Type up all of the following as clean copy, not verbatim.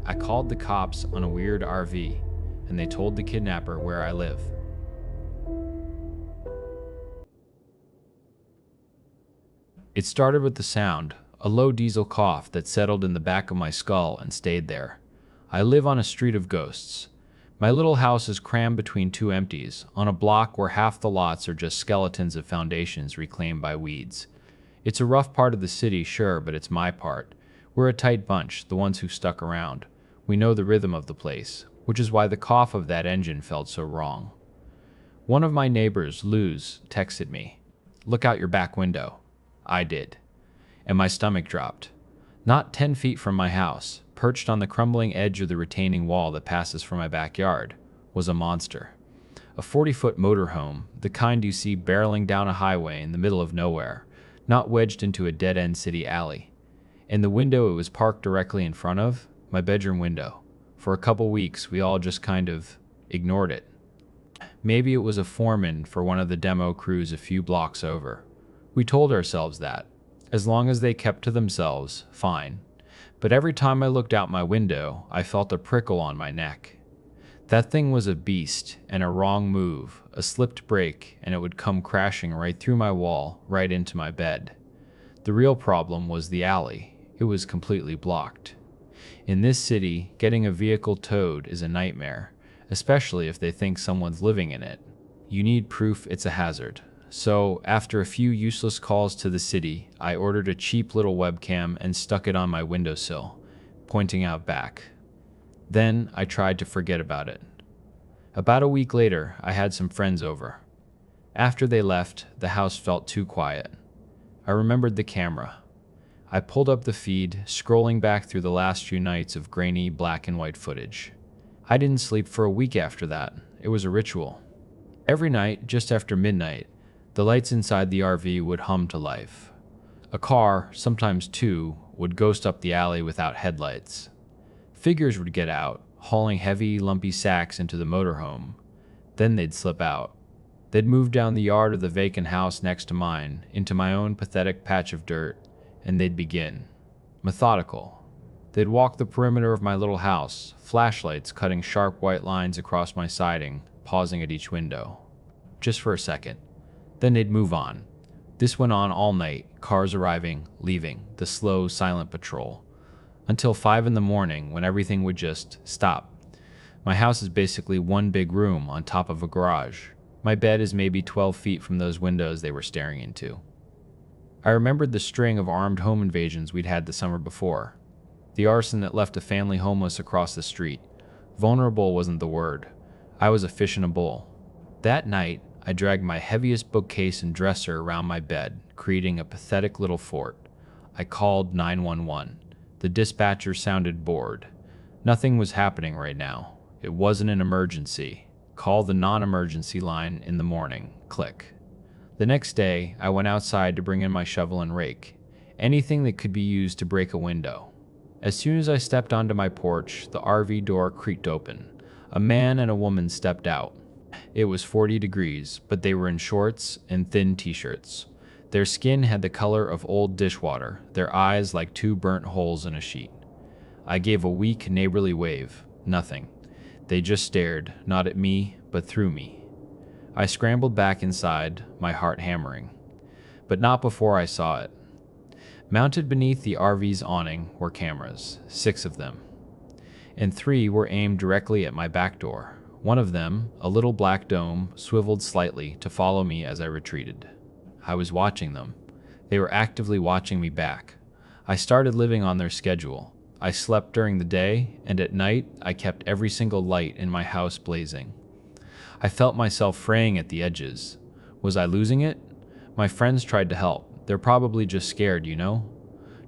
I called the cops on a weird RV, and they told the kidnapper where I live. It started with the sound, a low diesel cough that settled in the back of my skull and stayed there. I live on a street of ghosts. My little house is crammed between two empties, on a block where half the lots are just skeletons of foundations reclaimed by weeds. It's a rough part of the city, sure, but it's my part. We're a tight bunch, the ones who stuck around. We know the rhythm of the place, which is why the cough of that engine felt so wrong. One of my neighbors, Luz, texted me, "Look out your back window." I did, and my stomach dropped. Not 10 feet from my house, perched on the crumbling edge of the retaining wall that passes from my backyard, was a monster. A 40-foot motorhome, the kind you see barreling down a highway in the middle of nowhere, not wedged into a dead-end city alley. And the window it was parked directly in front of, my bedroom window. For a couple weeks, we all just kind of ignored it. Maybe it was a foreman for one of the demo crews a few blocks over. We told ourselves that. As long as they kept to themselves, fine. But every time I looked out my window, I felt a prickle on my neck. That thing was a beast, and a wrong move, a slipped break, and it would come crashing right through my wall, right into my bed. The real problem was the alley. It was completely blocked. In this city, getting a vehicle towed is a nightmare, especially if they think someone's living in it. You need proof it's a hazard. So, after a few useless calls to the city, I ordered a cheap little webcam and stuck it on my windowsill, pointing out back. Then, I tried to forget about it. About a week later, I had some friends over. After they left, the house felt too quiet. I remembered the camera. I pulled up the feed, scrolling back through the last few nights of grainy black and white footage. I didn't sleep for a week after that. It was a ritual. Every night, just after midnight, the lights inside the RV would hum to life. A car, sometimes two, would ghost up the alley without headlights. Figures would get out, hauling heavy, lumpy sacks into the motorhome. Then they'd slip out. They'd move down the yard of the vacant house next to mine, into my own pathetic patch of dirt, and they'd begin. Methodical. They'd walk the perimeter of my little house, flashlights cutting sharp white lines across my siding, pausing at each window. Just for a second. Then they'd move on. This went on all night, cars arriving, leaving, the slow, silent patrol. Until 5 in the morning, when everything would just stop. My house is basically one big room on top of a garage. My bed is maybe 12 feet from those windows they were staring into. I remembered the string of armed home invasions we'd had the summer before. The arson that left a family homeless across the street. Vulnerable wasn't the word. I was a fish in a bowl. That night, I dragged my heaviest bookcase and dresser around my bed, creating a pathetic little fort. I called 911. The dispatcher sounded bored. Nothing was happening right now. It wasn't an emergency. Call the non-emergency line in the morning. Click. The next day, I went outside to bring in my shovel and rake. Anything that could be used to break a window. As soon as I stepped onto my porch, the RV door creaked open. A man and a woman stepped out. It was 40 degrees, but they were in shorts and thin t-shirts. Their skin had the color of old dishwater, their eyes like two burnt holes in a sheet. I gave a weak, neighborly wave. Nothing. They just stared, not at me, but through me. I scrambled back inside, my heart hammering. But not before I saw it. Mounted beneath the RV's awning were cameras, 6 of them. And 3 were aimed directly at my back door. One of them, a little black dome, swiveled slightly to follow me as I retreated. I was watching them. They were actively watching me back. I started living on their schedule. I slept during the day, and at night, I kept every single light in my house blazing. I felt myself fraying at the edges. Was I losing it? My friends tried to help. They're probably just scared, you know?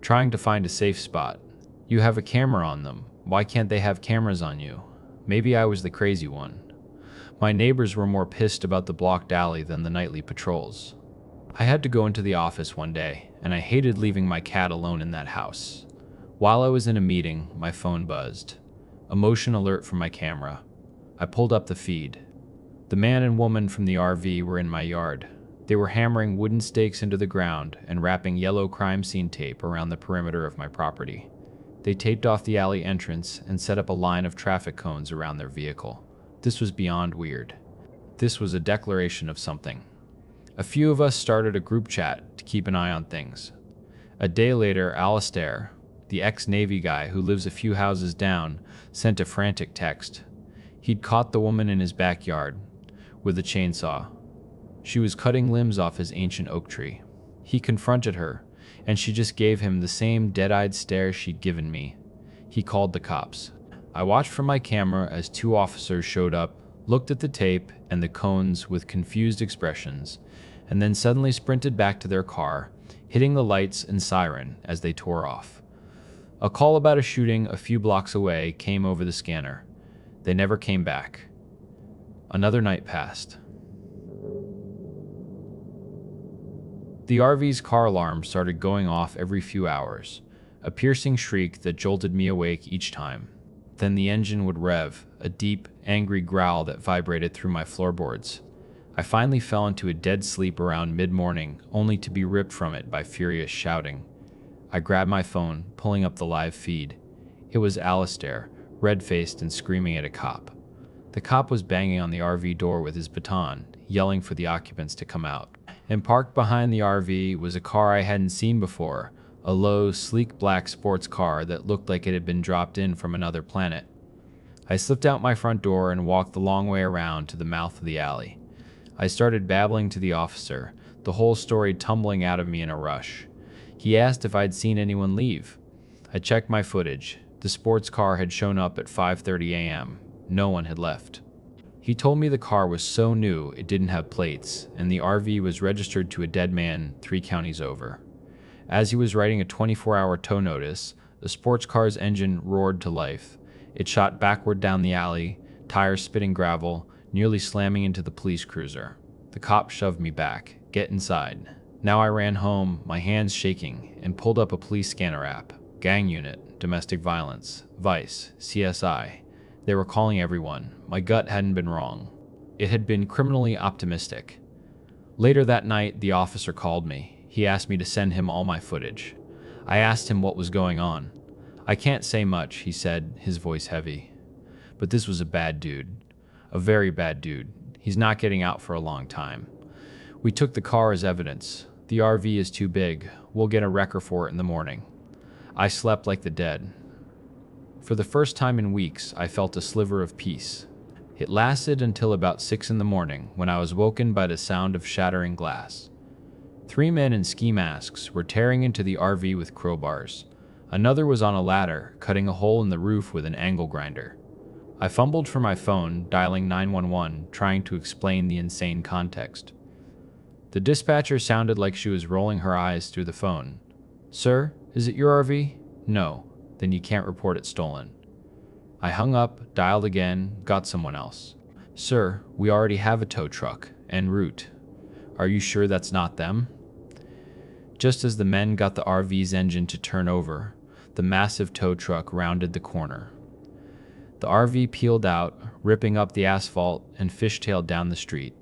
Trying to find a safe spot. You have a camera on them. Why can't they have cameras on you? Maybe I was the crazy one. My neighbors were more pissed about the blocked alley than the nightly patrols. I had to go into the office one day, and I hated leaving my cat alone in that house. While I was in a meeting, my phone buzzed. A motion alert from my camera. I pulled up the feed. The man and woman from the RV were in my yard. They were hammering wooden stakes into the ground and wrapping yellow crime scene tape around the perimeter of my property. They taped off the alley entrance and set up a line of traffic cones around their vehicle. This was beyond weird. This was a declaration of something. A few of us started a group chat to keep an eye on things. A day later, Alistair, the ex-Navy guy who lives a few houses down, sent a frantic text. He'd caught the woman in his backyard with a chainsaw. She was cutting limbs off his ancient oak tree. He confronted her, and she just gave him the same dead-eyed stare she'd given me. He called the cops. I watched from my camera as 2 officers showed up, looked at the tape and the cones with confused expressions, and then suddenly sprinted back to their car, hitting the lights and siren as they tore off. A call about a shooting a few blocks away came over the scanner. They never came back. Another night passed. The RV's car alarm started going off every few hours, a piercing shriek that jolted me awake each time. Then the engine would rev, a deep, angry growl that vibrated through my floorboards. I finally fell into a dead sleep around mid-morning, only to be ripped from it by furious shouting. I grabbed my phone, pulling up the live feed. It was Alistair, red-faced and screaming at a cop. The cop was banging on the RV door with his baton, yelling for the occupants to come out. And parked behind the RV was a car I hadn't seen before, a low, sleek black sports car that looked like it had been dropped in from another planet. I slipped out my front door and walked the long way around to the mouth of the alley. I started babbling to the officer, the whole story tumbling out of me in a rush. He asked if I'd seen anyone leave. I checked my footage. The sports car had shown up at 5:30 a.m. No one had left. He told me the car was so new it didn't have plates, and the RV was registered to a dead man 3 counties over. As he was writing a 24-hour tow notice, the sports car's engine roared to life. It shot backward down the alley, tires spitting gravel, nearly slamming into the police cruiser. The cop shoved me back. "Get inside." Now I ran home, my hands shaking, and pulled up a police scanner app. Gang unit, domestic violence, Vice, CSI. They were calling everyone. My gut hadn't been wrong. It had been criminally optimistic. Later that night, the officer called me. He asked me to send him all my footage. I asked him what was going on. "I can't say much," he said, his voice heavy. "But this was a bad dude. A very bad dude. He's not getting out for a long time. We took the car as evidence. The RV is too big. We'll get a wrecker for it in the morning." I slept like the dead. For the first time in weeks, I felt a sliver of peace. It lasted until about 6 in the morning, when I was woken by the sound of shattering glass. 3 men in ski masks were tearing into the RV with crowbars. Another was on a ladder, cutting a hole in the roof with an angle grinder. I fumbled for my phone, dialing 911, trying to explain the insane context. The dispatcher sounded like she was rolling her eyes through the phone. "Sir, is it your RV?" "No." "Then you can't report it stolen." I hung up, dialed again, got someone else. "Sir, we already have a tow truck, en route. Are you sure that's not them?" Just as the men got the RV's engine to turn over, the massive tow truck rounded the corner. The RV peeled out, ripping up the asphalt, and fishtailed down the street.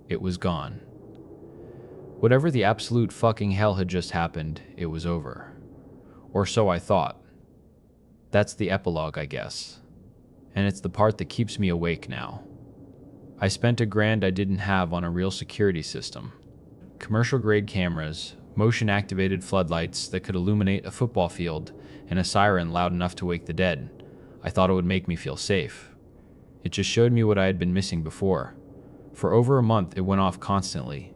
It was gone. Whatever the absolute fucking hell had just happened, it was over. Or so I thought. That's the epilogue, I guess. And it's the part that keeps me awake now. I spent $1,000 I didn't have on a real security system. Commercial-grade cameras, motion-activated floodlights that could illuminate a football field, and a siren loud enough to wake the dead. I thought it would make me feel safe. It just showed me what I had been missing before. For over a month, it went off constantly.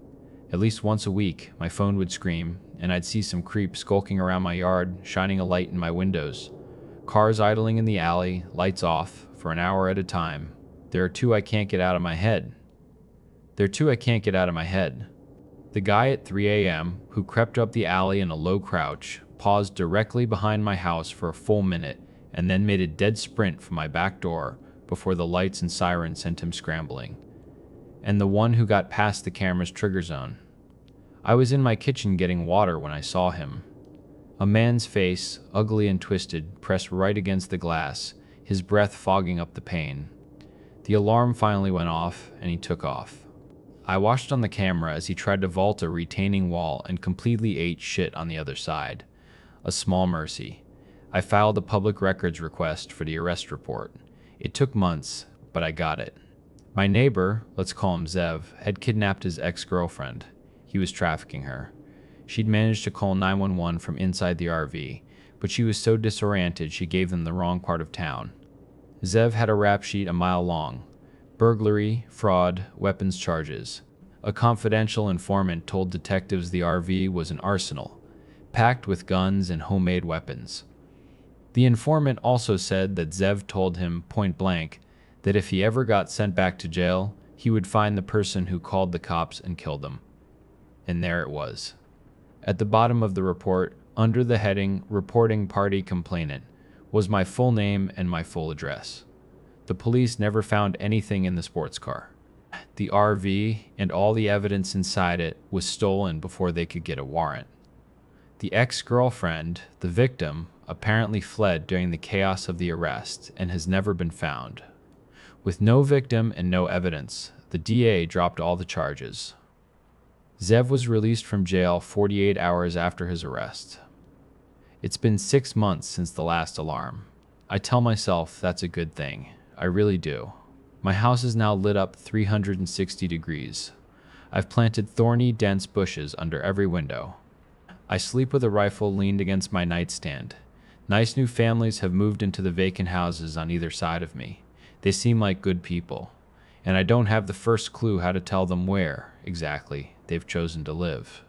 At least once a week, my phone would scream, and I'd see some creep skulking around my yard, shining a light in my windows. Cars idling in the alley, lights off, for an hour at a time. There are 2 I can't get out of my head. The guy at 3 a.m., who crept up the alley in a low crouch, paused directly behind my house for a full minute, and then made a dead sprint for my back door before the lights and siren sent him scrambling. And the one who got past the camera's trigger zone. I was in my kitchen getting water when I saw him. A man's face, ugly and twisted, pressed right against the glass, his breath fogging up the pane. The alarm finally went off, and he took off. I watched on the camera as he tried to vault a retaining wall and completely ate shit on the other side. A small mercy. I filed a public records request for the arrest report. It took months, but I got it. My neighbor, let's call him Zev, had kidnapped his ex-girlfriend. He was trafficking her. She'd managed to call 911 from inside the RV, but she was so disoriented she gave them the wrong part of town. Zev had a rap sheet a mile long: burglary, fraud, weapons charges. A confidential informant told detectives the RV was an arsenal, packed with guns and homemade weapons. The informant also said that Zev told him point blank that if he ever got sent back to jail, he would find the person who called the cops and killed them. And there it was. At the bottom of the report, under the heading Reporting Party Complainant, was my full name and my full address. The police never found anything in the sports car. The RV and all the evidence inside it was stolen before they could get a warrant. The ex-girlfriend, the victim, apparently fled during the chaos of the arrest and has never been found. With no victim and no evidence, the DA dropped all the charges. Zev was released from jail 48 hours after his arrest. It's been 6 months since the last alarm. I tell myself that's a good thing. I really do. My house is now lit up 360 degrees. I've planted thorny, dense bushes under every window. I sleep with a rifle leaned against my nightstand. Nice new families have moved into the vacant houses on either side of me. They seem like good people, and I don't have the first clue how to tell them where, exactly, they've chosen to live.